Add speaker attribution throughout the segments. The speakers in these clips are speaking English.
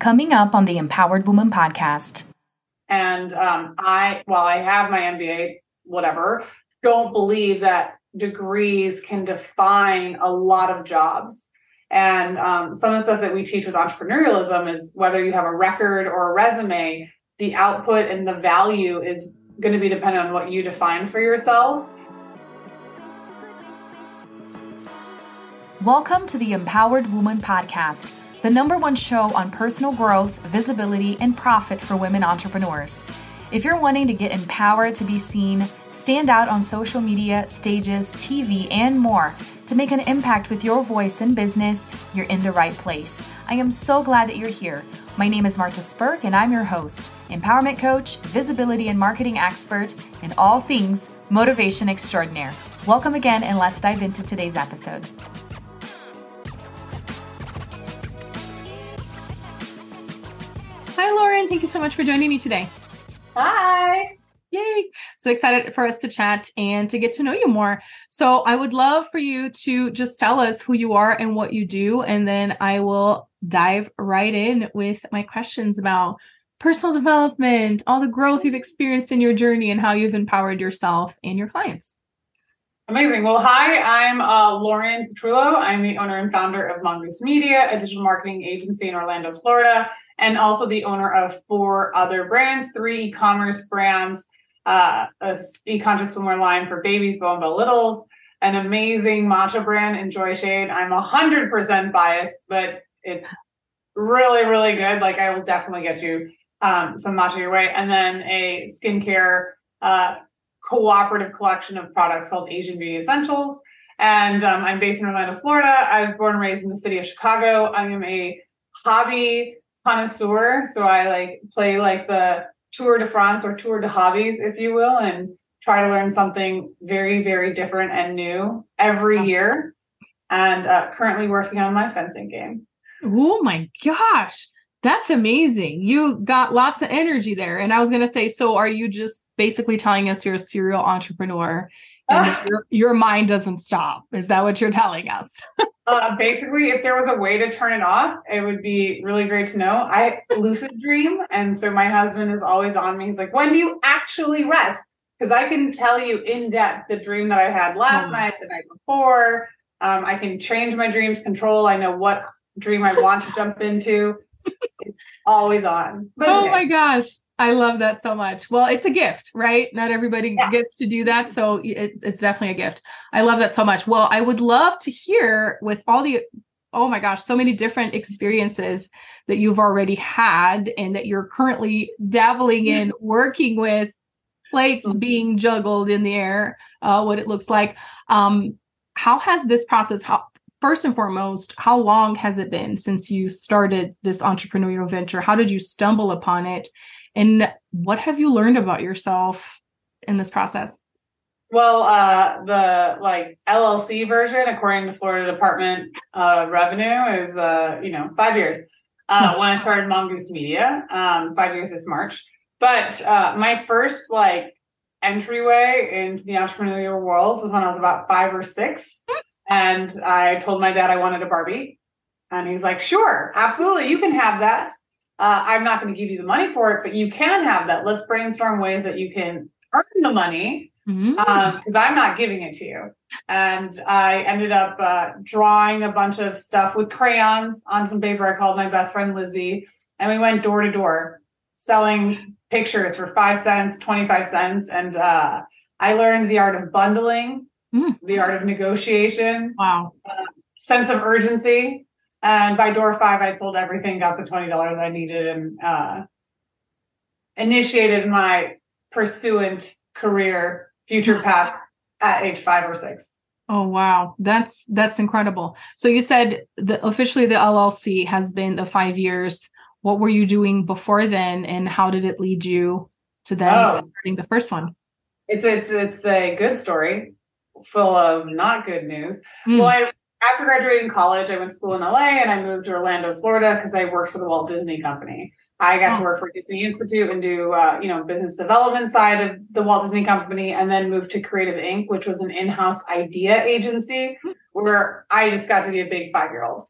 Speaker 1: Coming up on the Empowered Woman podcast.
Speaker 2: And while I have my MBA, whatever, don't believe that degrees can define a lot of jobs. And some of the stuff that we teach with entrepreneurialism is whether you have a record or a resume, the output and the value is going to be dependent on what you define for yourself.
Speaker 1: Welcome to the Empowered Woman podcast, the #1 show on personal growth, visibility, and profit for women entrepreneurs. If you're wanting to get empowered to be seen, stand out on social media, stages, TV, and more to make an impact with your voice in business, you're in the right place. I am so glad that you're here. My name is Marta Spurk, and I'm your host, empowerment coach, visibility and marketing expert, and all things motivation extraordinaire. Welcome again, and let's dive into today's episode.
Speaker 3: Hi, Lauren. Thank you so much for joining me today.
Speaker 2: Hi.
Speaker 3: Yay. So excited for us to chat and to get to know you more. So I would love for you to just tell us who you are and what you do. And then I will dive right in with my questions about personal development, all the growth you've experienced in your journey, and how you've empowered yourself and your clients.
Speaker 2: Amazing. Well, hi, I'm Lauren Petrullo. I'm the owner and founder of Mongoose Media, a digital marketing agency in Orlando, Florida, and also the owner of 4 other brands, 3 e-commerce brands, a e-conscious swimwear line for babies, Beau and Belle Littles, an amazing matcha brand, Enjoy Shade. I'm 100% biased, but it's really, really good. Like, I will definitely get you some matcha your way. And then a skincare cooperative collection of products called Asian Beauty Essentials. And I'm based in Orlando, Florida. I was born and raised in the city of Chicago. I am a hobby connoisseur. So I play the Tour de France or Tour de Hobbies, if you will, and try to learn something very, very different and new every year. And currently working on my fencing game.
Speaker 3: Oh my gosh. That's amazing. You got lots of energy there. And I was going to say, so are you just basically telling us you're a serial entrepreneur and that your mind doesn't stop? Is that what you're telling us?
Speaker 2: Basically, if there was a way to turn it off, it would be really great to know. I lucid dream. And so my husband is always on me. He's like, when do you actually rest? Because I can tell you in depth the dream that I had last night, the night before. I can change my dreams control. I know what dream I want to jump into. It's always on. But
Speaker 3: oh my gosh. I love that so much. Well, it's a gift, right? Not everybody gets to do that. So it's definitely a gift. I love that so much. Well, I would love to hear with all the, oh my gosh, so many different experiences that you've already had and that you're currently dabbling in, working with, plates being juggled in the air, what it looks like. How has this process, first and foremost, how long has it been since you started this entrepreneurial venture? How did you stumble upon it? And what have you learned about yourself in this process?
Speaker 2: Well, the LLC version, according to Florida Department of Revenue, is 5 years. When I started Mongoose Media, 5 years this March. But my first entryway into the entrepreneurial world was when I was about 5 or 6. And I told my dad I wanted a Barbie. And he's like, sure, absolutely. You can have that. I'm not going to give you the money for it, but you can have that. Let's brainstorm ways that you can earn the money because I'm not giving it to you. And I ended up drawing a bunch of stuff with crayons on some paper. I called my best friend Lizzie, and we went door to door selling pictures for 5 cents, 25 cents. And I learned the art of bundling. The art of negotiation, sense of urgency. And by door 5, I'd sold everything, got the $20 I needed, and initiated my pursuant career future path at age 5 or 6.
Speaker 3: Oh, wow. That's incredible. So you said officially the LLC has been the 5 years. What were you doing before then? And how did it lead you to then starting the first one?
Speaker 2: It's a good story. Full of not good news. Well, after graduating college, I went to school in LA and I moved to Orlando, Florida, because I worked for the Walt Disney Company. I got to work for Disney Institute and do, business development side of the Walt Disney Company, and then moved to Creative Inc., which was an in-house idea agency where I just got to be a big 5-year-old.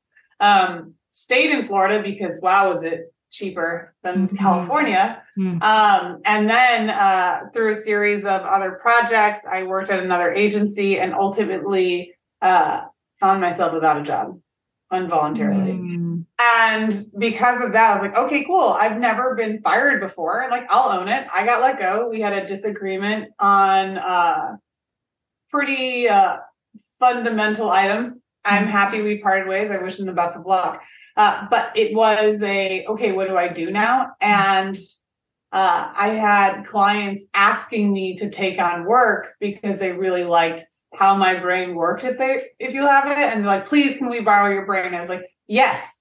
Speaker 2: Stayed in Florida because, wow, was it cheaper than California. And then through a series of other projects, I worked at another agency and ultimately found myself without a job involuntarily. And because of that, I was like, okay, cool. I've never been fired before. Like, I'll own it. I got let go. We had a disagreement on pretty fundamental items. I'm happy we parted ways. I wish him the best of luck. But it was okay, what do I do now? And I had clients asking me to take on work because they really liked how my brain worked if you have it. And they're like, please, can we borrow your brain? I was like, yes,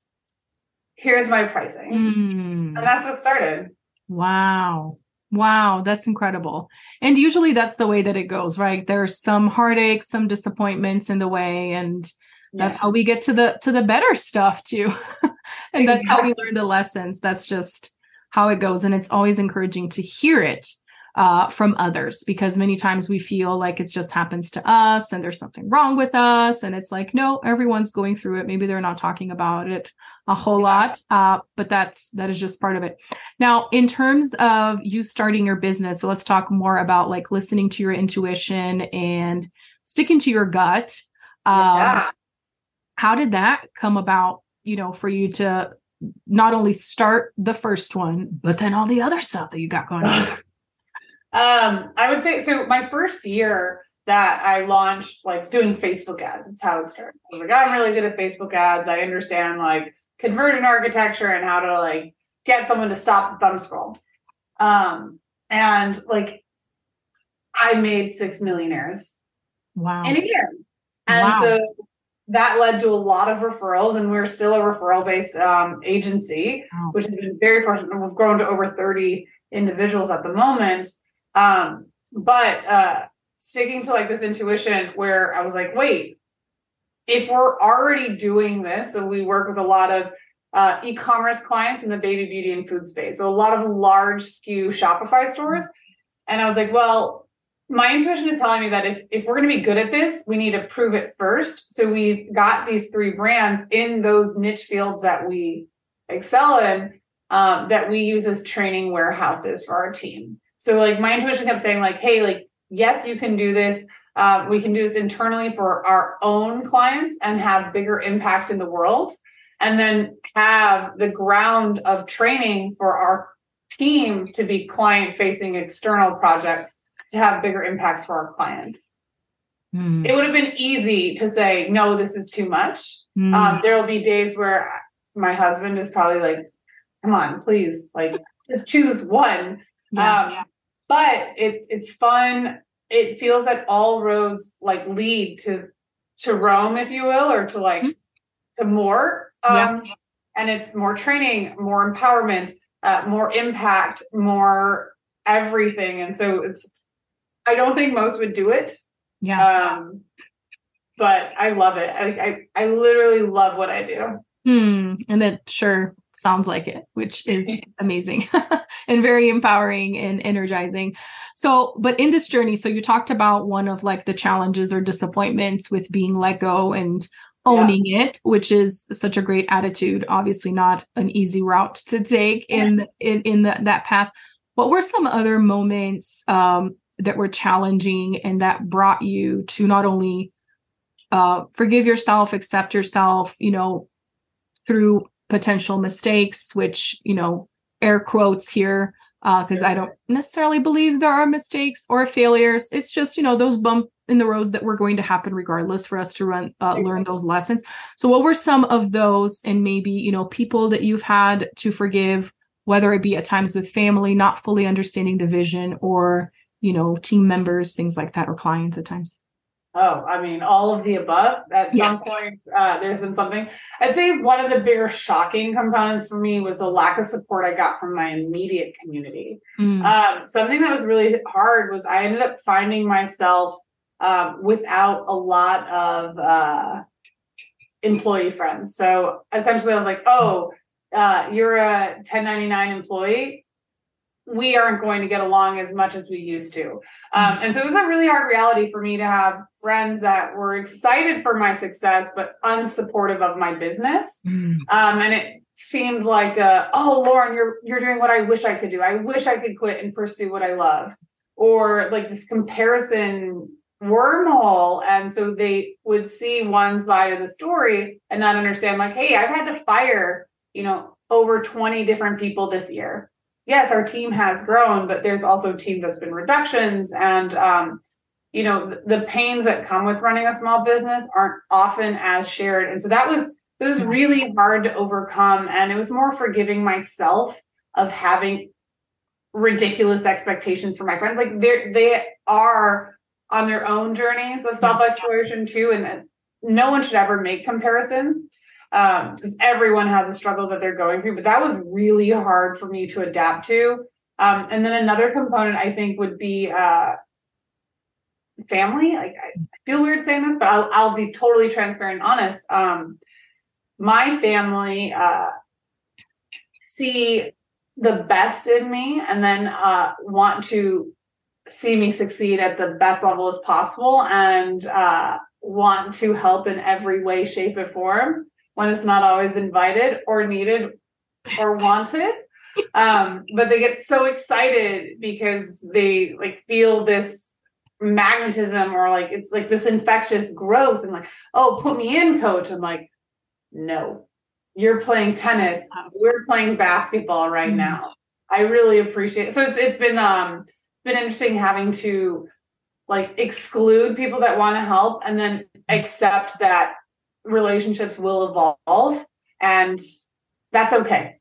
Speaker 2: here's my pricing. And that's what started.
Speaker 3: Wow. That's incredible. And usually that's the way that it goes, right? There's some heartaches, some disappointments in the way. And that's how we get to the better stuff too. And that's how we learn the lessons. That's just how it goes. And it's always encouraging to hear it from others, because many times we feel like it just happens to us and there's something wrong with us. And it's like, no, everyone's going through it. Maybe they're not talking about it a whole lot, but that is just part of it. Now, in terms of you starting your business, so let's talk more about like listening to your intuition and sticking to your gut. How did that come about, for you to not only start the first one, but then all the other stuff that you got going on?
Speaker 2: I would say, so my first year that I launched, like, doing Facebook ads, that's how it started. I was like, I'm really good at Facebook ads. I understand like conversion architecture and how to like get someone to stop the thumb scroll. And like, I made 6 millionaires in a year. And so that led to a lot of referrals, and we're still a referral-based agency, which has been very fortunate. We've grown to over 30 individuals at the moment. But sticking to like this intuition where I was like, wait, if we're already doing this, so we work with a lot of e-commerce clients in the baby beauty and food space. So a lot of large SKU Shopify stores. And I was like, well, my intuition is telling me that if we're going to be good at this, we need to prove it first. So we've got these 3 brands in those niche fields that we excel in, that we use as training warehouses for our team. So like my intuition kept saying like, hey, like, yes, you can do this. We can do this internally for our own clients and have bigger impact in the world. And then have the ground of training for our team to be client-facing external projects to have bigger impacts for our clients. It would have been easy to say, no, this is too much. There will be days where my husband is probably like, come on, please, like, just choose one. But it's fun. It feels that all roads like lead to Rome, if you will, or to like to more. And it's more training, more empowerment, more impact, more everything. And so I don't think most would do it. But I love it. I literally love what I do.
Speaker 3: And it sure sounds like it, which is amazing and very empowering and energizing. So, but in this journey, so you talked about one of like the challenges or disappointments with being let go and owning it, which is such a great attitude. Obviously not an easy route to take in that path. What were some other moments that were challenging and that brought you to not only forgive yourself, accept yourself, through potential mistakes, which, air quotes here, because I don't necessarily believe there are mistakes or failures. It's just, those bump in the roads that were going to happen regardless for us to learn those lessons. So what were some of those, and maybe, people that you've had to forgive, whether it be at times with family, not fully understanding the vision, or, team members, things like that, or clients at times?
Speaker 2: Oh, I mean, all of the above. At some point, there's been something. I'd say one of the bigger shocking components for me was the lack of support I got from my immediate community. Something that was really hard was I ended up finding myself without a lot of employee friends. So essentially, I was like, oh, you're a 1099 employee. We aren't going to get along as much as we used to. And so it was a really hard reality for me to have friends that were excited for my success, but unsupportive of my business. And it seemed like, oh, Lauren, you're doing what I wish I could do. I wish I could quit and pursue what I love. Or like this comparison wormhole. And so they would see one side of the story and not understand, like, hey, I've had to fire, over 20 different people this year. Yes, our team has grown, but there's also a team that's been reductions. And, the pains that come with running a small business aren't often as shared. And so it was really hard to overcome. And it was more forgiving myself of having ridiculous expectations for my friends. Like they are on their own journeys of self-exploration too. And no one should ever make comparisons because everyone has a struggle that they're going through. But that was really hard for me to adapt to. And then another component I think would be family. Like I feel weird saying this, but I'll be totally transparent and honest. My family see the best in me and then want to see me succeed at the best level as possible and want to help in every way, shape, or form when it's not always invited or needed or wanted. But they get so excited because they like feel this magnetism or like it's like this infectious growth and like, oh, put me in, coach. I'm like, no, you're playing tennis. We're playing basketball right now. I really appreciate it. So it's been interesting having to like exclude people that want to help and then accept that relationships will evolve and that's okay.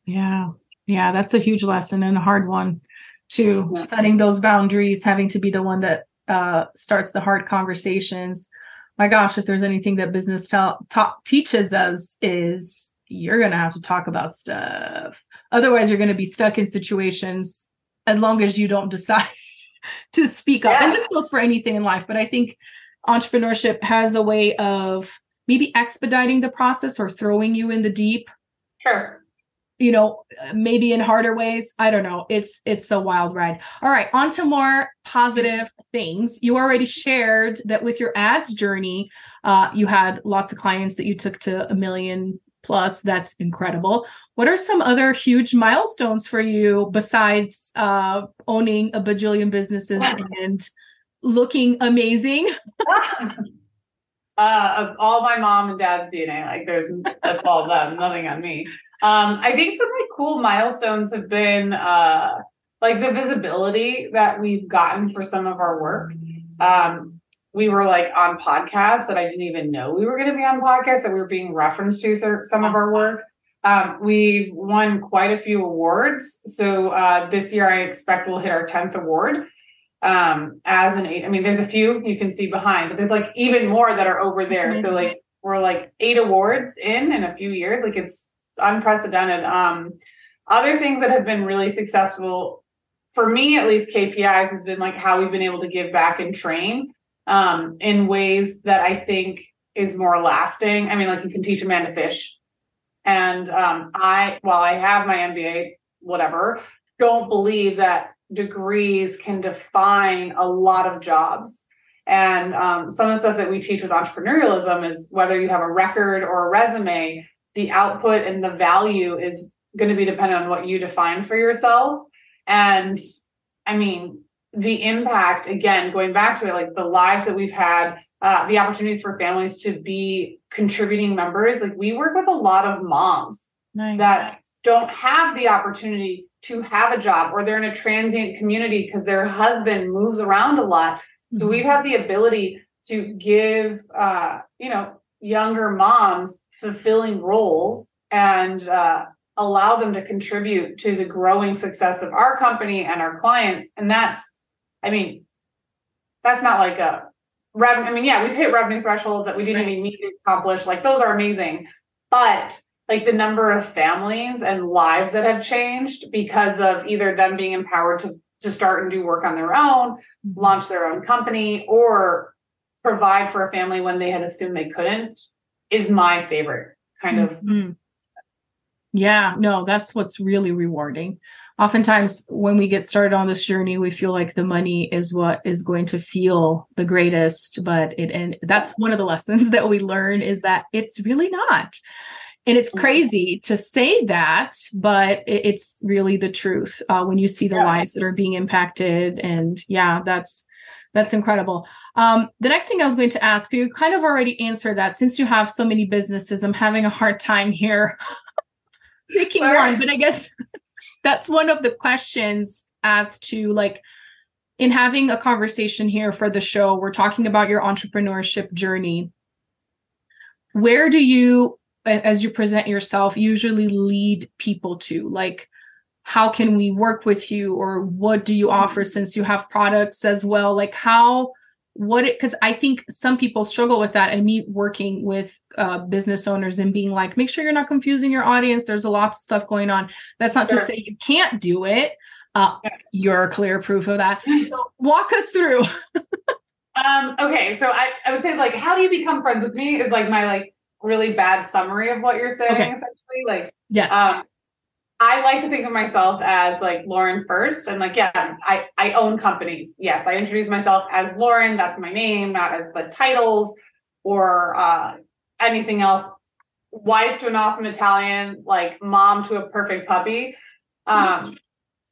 Speaker 3: Yeah. Yeah. That's a huge lesson and a hard one too. Yeah. Setting those boundaries, having to be the one that starts the hard conversations. My gosh, if there's anything that business teaches us is you're going to have to talk about stuff. Otherwise, you're going to be stuck in situations as long as you don't decide to speak up. And that goes for anything in life. But I think entrepreneurship has a way of maybe expediting the process or throwing you in the deep.
Speaker 2: Sure.
Speaker 3: Maybe in harder ways. I don't know. It's a wild ride. All right. On to more positive things. You already shared that with your ads journey, you had lots of clients that you took to 1 million plus. That's incredible. What are some other huge milestones for you besides owning a bajillion businesses and looking amazing?
Speaker 2: All my mom and dad's DNA. Like that's all them, nothing on me. I think some like cool milestones have been like the visibility that we've gotten for some of our work. We were like on podcasts that I didn't even know we were going to be on podcasts that we were being referenced to some of our work. We've won quite a few awards. So this year I expect we'll hit our 10th award. As an 8, I mean, there's a few you can see behind, but there's like even more that are over there. So like we're like 8 awards in a few years. Like it's unprecedented. Other things that have been really successful for me, at least KPIs, has been like how we've been able to give back and train in ways that I think is more lasting. I mean, like you can teach a man to fish. And while I have my MBA, whatever, don't believe that degrees can define a lot of jobs. And some of the stuff that we teach with entrepreneurialism is whether you have a record or a resume, the output and the value is going to be dependent on what you define for yourself. And I mean, the impact, again, going back to it, like the lives that we've had, the opportunities for families to be contributing members. Like we work with a lot of moms that don't have the opportunity to have a job, or they're in a transient community because their husband moves around a lot. So we've had the ability to give, younger moms fulfilling roles and allow them to contribute to the growing success of our company and our clients. And that's not like a revenue. I mean, yeah, we've hit revenue thresholds that we didn't even need to accomplish. Like those are amazing. But like the number of families and lives that have changed because of either them being empowered to start and do work on their own, launch their own company, or provide for a family when they had assumed they couldn't is my favorite kind of.
Speaker 3: Yeah, no, that's what's really rewarding. Oftentimes when we get started on this journey, we feel like the money is what is going to feel the greatest, and that's one of the lessons that we learn is that it's really not. And it's crazy to say that, but it's really the truth when you see the lives that are being impacted. And yeah, that's incredible. The next thing I was going to ask, you kind of already answered that. Since you have so many businesses, I'm having a hard time here picking one, but I guess that's one of the questions as to like, in having a conversation here for the show, we're talking about your entrepreneurship journey. Where do you, as you present yourself, usually lead people to? Like, how can we work with you, or what do you offer since you have products as well? Like because I think some people struggle with that, and me working with business owners and being like, make sure you're not confusing your audience. There's a lot of stuff going on. That's not to say you can't do it. You're clear proof of that. So walk us through.
Speaker 2: Okay. So I would say, like, how do you become friends with me is like my like really bad summary of what you're saying, essentially. Like,
Speaker 3: yes.
Speaker 2: I like to think of myself as like Lauren first, and like, yeah, I own companies. Yes, I introduce myself as Lauren. That's my name, not as the titles or anything else. Wife to an awesome Italian, like mom to a perfect puppy.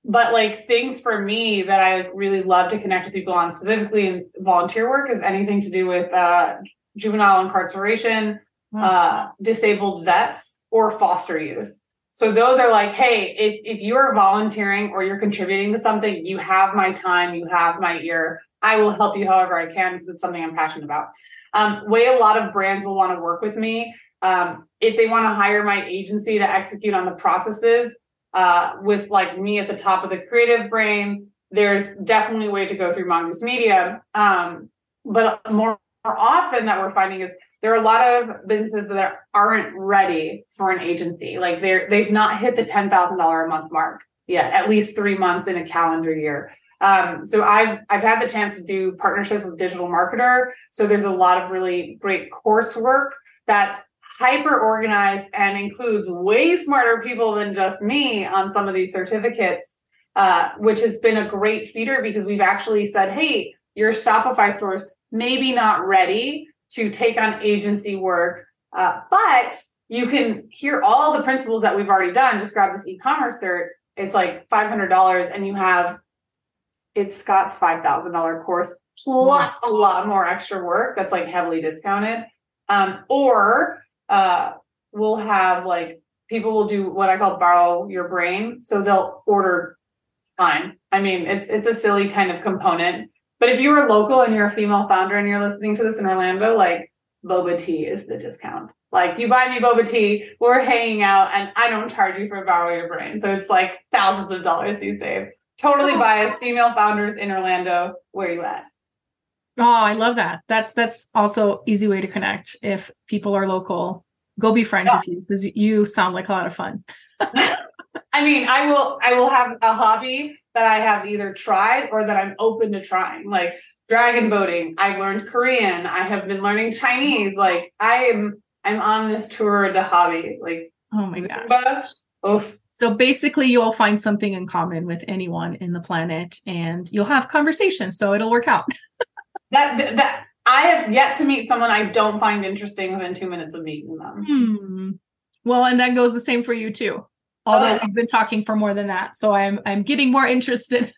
Speaker 2: But like things for me that I really love to connect with people on, specifically in volunteer work, is anything to do with juvenile incarceration, disabled vets, or foster youth. So those are like, hey, if you're volunteering or you're contributing to something, you have my time, you have my ear. I will help you however I can because it's something I'm passionate about. Way a lot of brands will want to work with me. If they want to hire my agency to execute on the processes with like me at the top of the creative brain, there's definitely a way to go through Mongoose Media. But more often that we're finding is there are a lot of businesses that aren't ready for an agency. Like they've not hit the $10,000 a month mark yet, at least 3 months in a calendar year. So I've had the chance to do partnerships with DigitalMarketer. So there's a lot of really great coursework that's hyper organized and includes way smarter people than just me on some of these certificates, which has been a great feeder because we've actually said, hey, your Shopify stores maybe not ready to take on agency work, but you can hear all the principles that we've already done. Just grab this e-commerce cert. It's like $500 and you have, it's Scott's $5,000 course plus a lot more extra work that's like heavily discounted. Or we'll have like, people will do what I call borrow your brain. So they'll order time. I mean, it's a silly kind of component. But if you are local and you're a female founder and you're listening to this in Orlando, like boba tea is the discount. Like you buy me boba tea, we're hanging out, and I don't charge you for borrow your brain. So it's like thousands of dollars you save. Totally biased female founders in Orlando. Where you at?
Speaker 3: Oh, I love that. That's also easy way to connect. If people are local, go be friends with you because you sound like a lot of fun.
Speaker 2: I mean, I will have a hobby that I have either tried or that I'm open to trying, like dragon boating. I've learned Korean. I have been learning Chinese. Like I'm on this tour to hobby. Like,
Speaker 3: oh my gosh.
Speaker 2: Oof.
Speaker 3: So basically you'll find something in common with anyone in the planet and you'll have conversations. So it'll work out.
Speaker 2: that I have yet to meet someone I don't find interesting within 2 minutes of meeting them.
Speaker 3: Well, and that goes the same for you too. Although we've been talking for more than that. So I'm getting more interested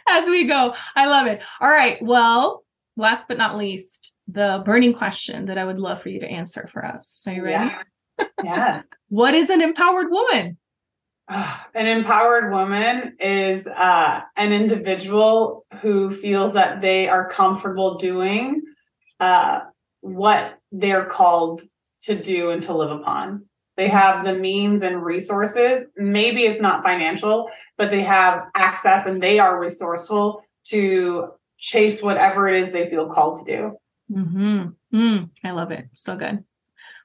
Speaker 3: as we go. I love it. All right. Well, last but not least, the burning question that I would love for you to answer for us. Are you ready?
Speaker 2: Yeah. Yes.
Speaker 3: What is an empowered woman?
Speaker 2: An empowered woman is an individual who feels that they are comfortable doing what they're called to do and to live upon. They have the means and resources. Maybe it's not financial, but they have access and they are resourceful to chase whatever it is they feel called to do.
Speaker 3: I love it. So good.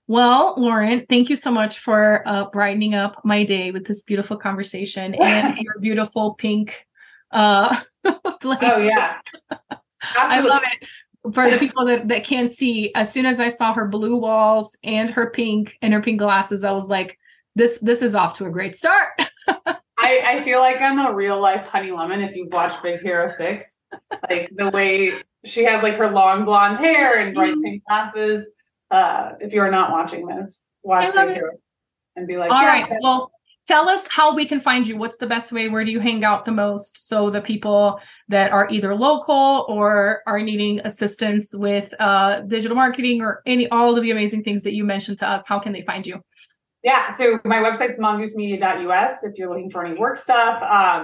Speaker 3: Well, Lauren, thank you so much for brightening up my day with this beautiful conversation and your beautiful pink place.
Speaker 2: Oh, yes. Absolutely.
Speaker 3: I love it. For the people that can't see, as soon as I saw her blue walls and her pink glasses, I was like, this is off to a great start.
Speaker 2: I feel like I'm a real life Honey Lemon if you've watched Big Hero 6. Like the way she has like her long blonde hair and bright pink glasses. If you're not watching this, watch videos and be like,
Speaker 3: all right. Well, tell us how we can find you. What's the best way? Where do you hang out the most? So the people that are either local or are needing assistance with digital marketing or all of the amazing things that you mentioned to us, how can they find you?
Speaker 2: Yeah, so my website's mongoosemedia.us if you're looking for any work stuff.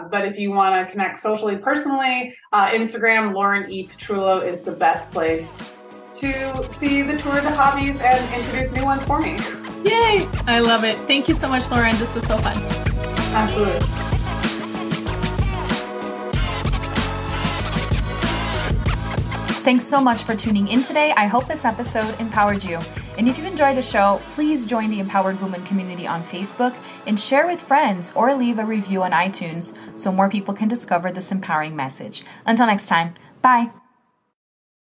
Speaker 2: But if you want to connect socially, personally, Instagram, Lauren E. Petrullo is the best place to see the tour de hobbies and introduce new ones for me.
Speaker 3: Yay! I love it. Thank you so much, Lauren. This was so fun.
Speaker 2: Absolutely.
Speaker 1: Thanks so much for tuning in today. I hope this episode empowered you. And if you enjoyed the show, please join the Empowered Woman community on Facebook and share with friends or leave a review on iTunes so more people can discover this empowering message. Until next time, bye.